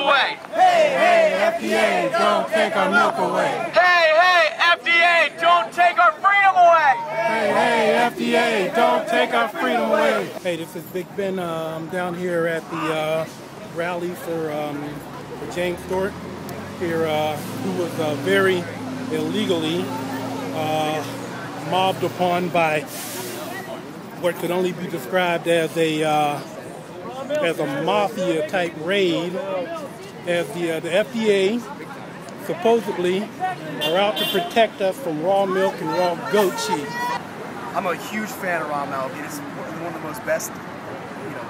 away. Hey, hey, FDA, don't take our milk away. Hey, hey, FDA, don't take our freedom away. Hey, hey, FDA, don't take our freedom away. Hey, this is Big Ben. I'm down here at the rally for James Stewart here, who was very illegally mobbed upon by what could only be described as a mafia type raid, as the FDA supposedly are out to protect us from raw milk and raw goat cheese. I'm a huge fan of raw milk. It is one of the most best,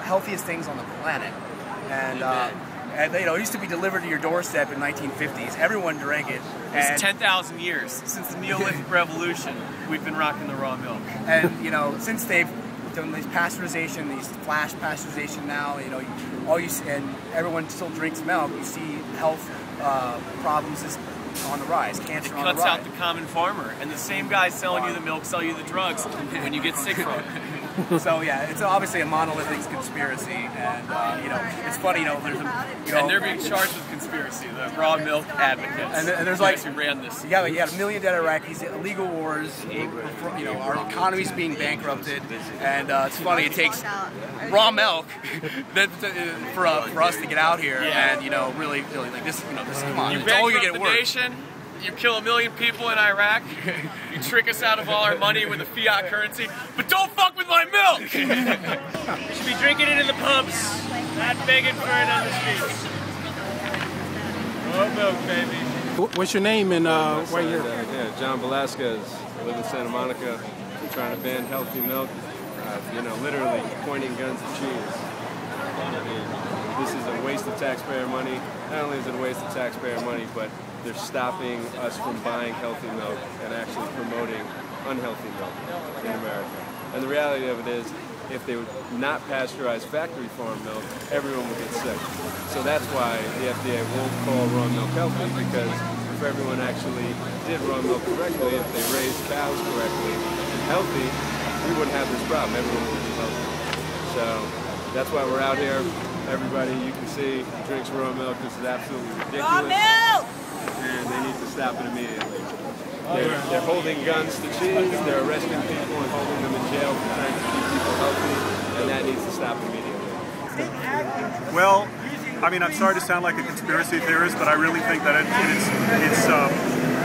healthiest things on the planet. And it used to be delivered to your doorstep in 1950s. Everyone drank it. It's 10,000 years since the Neolithic Revolution. We've been rocking the raw milk. And since they've done these pasteurization, these flash pasteurization now, and everyone still drinks milk. You see health problems is on the rise, cancer on the rise. It cuts out the common farmer, and the same guys selling you the milk sell you the drugs when you get sick from it. So yeah, it's obviously a monolithic conspiracy, and it's funny, there's and they're being charged with conspiracy. The raw milk advocates. And there's who ran this. You got $1 million dead Iraqis, illegal wars. Our economy's being bankrupted, and it's funny. It takes raw milk for us to get out here, and really like this. Come on, you it's only gonna bankrupt get the worse. nation. You kill 1 million people in Iraq. You trick us out of all our money with a fiat currency, but don't fuck with my milk! You should be drinking it in the pubs, not begging for it on the streets. Raw milk, baby. What's your name and where you're? Yeah, John Velasquez. I live in Santa Monica. I'm trying to ban healthy milk. Literally pointing guns at cheese. This is a waste of taxpayer money. Not only is it a waste of taxpayer money, but they're stopping us from buying healthy milk and actually promoting unhealthy milk in America. And the reality of it is, if they would not pasteurize factory farm milk, everyone would get sick. So that's why the FDA won't call raw milk healthy, because if everyone actually did raw milk correctly, if they raised cows correctly and healthy, we wouldn't have this problem. Everyone would be healthy. So that's why we're out here. Everybody, you can see, drinks raw milk. This is absolutely ridiculous. Raw milk! And they need to stop it immediately. They're holding guns to cheese, they're arresting people and holding them in jail for trying to keep people healthy, and that needs to stop immediately. Well, I'm sorry to sound like a conspiracy theorist, but I really think that it's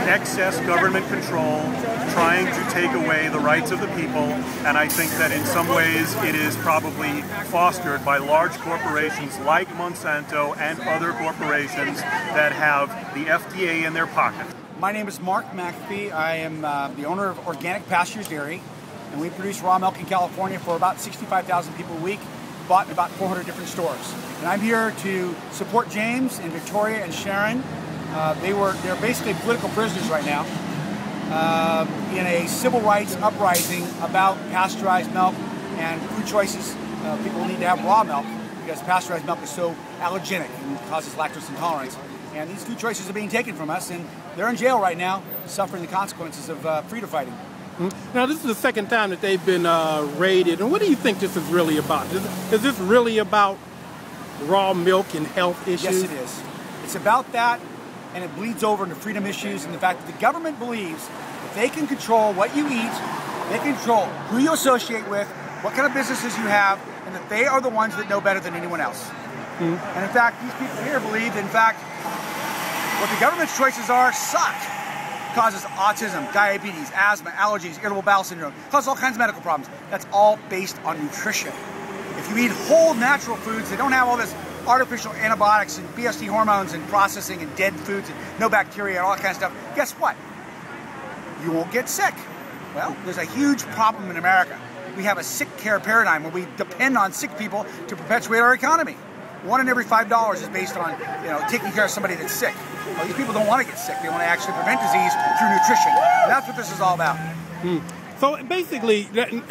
excess government control trying to take away the rights of the people, and I think that in some ways it is probably fostered by large corporations like Monsanto and other corporations that have the FDA in their pocket. My name is Mark McAfee. I am the owner of Organic Pastures Dairy, and we produce raw milk in California for about 65,000 people a week, bought in about 400 different stores. And I'm here to support James and Victoria and Sharon. They're basically political prisoners right now in a civil rights uprising about pasteurized milk and food choices. People need to have raw milk because pasteurized milk is so allergenic and causes lactose intolerance. And these food choices are being taken from us, and they're in jail right now, suffering the consequences of freedom fighting. Now, this is the second time that they've been raided, and what do you think this is really about? Is this really about raw milk and health issues? Yes, it is. It's about that, and it bleeds over into freedom issues, and the fact that the government believes that they can control what you eat, they can control who you associate with, what kind of businesses you have, and that they are the ones that know better than anyone else. And in fact, these people here believe that, in fact, what the government's choices are suck. Causes autism, diabetes, asthma, allergies, irritable bowel syndrome, causes all kinds of medical problems. That's all based on nutrition. If you eat whole natural foods that don't have all this artificial antibiotics and BST hormones and processing and dead foods and no bacteria and all that kind of stuff, guess what? You won't get sick. Well, there's a huge problem in America. We have a sick care paradigm where we depend on sick people to perpetuate our economy. 1 in every $5 is based on, taking care of somebody that's sick. Well, these people don't want to get sick. They want to actually prevent disease through nutrition. And that's what this is all about. So basically,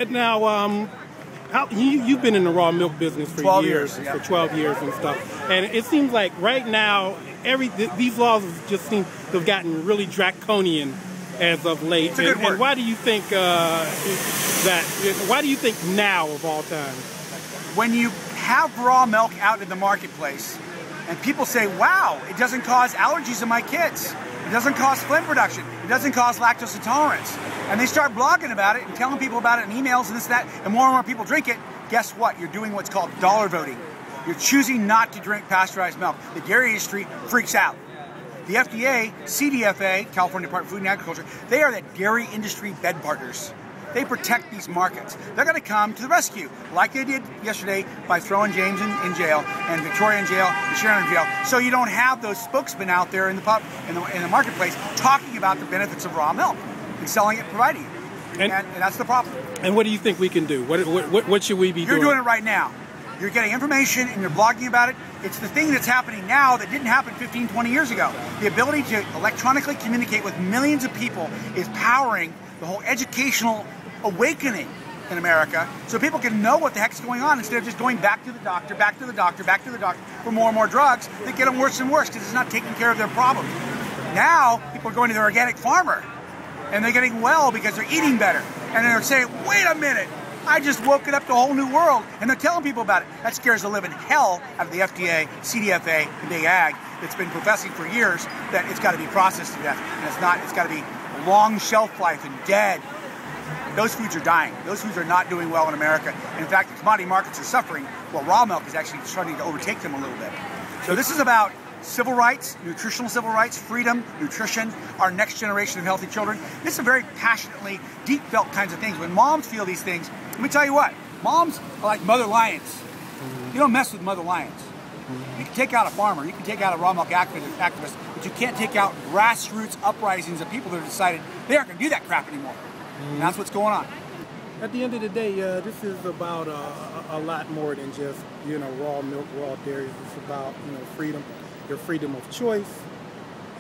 now, you've been in the raw milk business for 12 years, for 12 years and stuff. And it seems like right now, these laws just seem to have gotten really draconian as of late. It's a good word. And why do you think why do you think now of all time? When you have raw milk out in the marketplace, And people say, wow, it doesn't cause allergies in my kids. It doesn't cause phlegm production. It doesn't cause lactose intolerance. And they start blogging about it and telling people about it in emails and this, that, and more people drink it. Guess what? You're doing what's called dollar voting. You're choosing not to drink pasteurized milk. The dairy industry freaks out. The FDA, CDFA, California Department of Food and Agriculture, they are the dairy industry bed partners. They protect these markets. They're going to come to the rescue, like they did yesterday by throwing James in jail and Victoria in jail and Sharon in jail. So you don't have those spokesmen out there in the marketplace talking about the benefits of raw milk and selling it, providing it. And that's the problem. And what do you think we can do? What should we be doing? You're doing it right now. You're getting information and you're blogging about it. It's the thing that's happening now that didn't happen 15, 20 years ago. The ability to electronically communicate with millions of people is powering the whole educational awakening in America, so people can know what the heck's going on instead of just going back to the doctor, back to the doctor, back to the doctor for more and more drugs that get them worse and worse because it's not taking care of their problems. Now, people are going to their organic farmer and they're getting well because they're eating better. And they're saying, wait a minute, I just woke it up to a whole new world. And they're telling people about it. That scares the living hell out of the FDA, CDFA, and Big Ag that's been professing for years that it's got to be processed to death. And it's not, it's got to be long shelf life and dead. Those foods are dying. Those foods are not doing well in America. And in fact, the commodity markets are suffering while raw milk is actually starting to overtake them a little bit. So this is about civil rights, nutritional civil rights, freedom, nutrition, our next generation of healthy children. This is very passionately, deep felt kinds of things. When moms feel these things, let me tell you what, moms are like mother lions. You don't mess with mother lions. You can take out a farmer, you can take out a raw milk activist, but you can't take out grassroots uprisings of people that have decided they aren't going to do that crap anymore. And that's what's going on. At the end of the day, this is about a lot more than just, raw milk, raw dairy. It's about, freedom, your freedom of choice,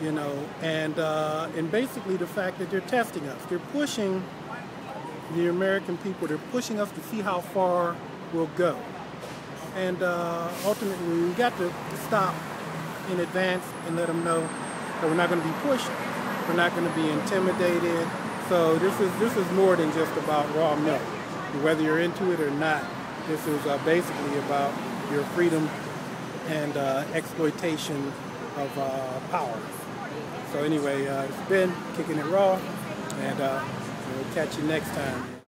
and basically the fact that they're testing us. They're pushing the American people, they're pushing us to see how far we'll go. And ultimately, we got to stop in advance and let them know that we're not going to be pushed, we're not going to be intimidated. So this is more than just about raw milk. Whether you're into it or not, this is basically about your freedom and exploitation of power. So anyway, it's been Kicking It Raw, and we'll catch you next time.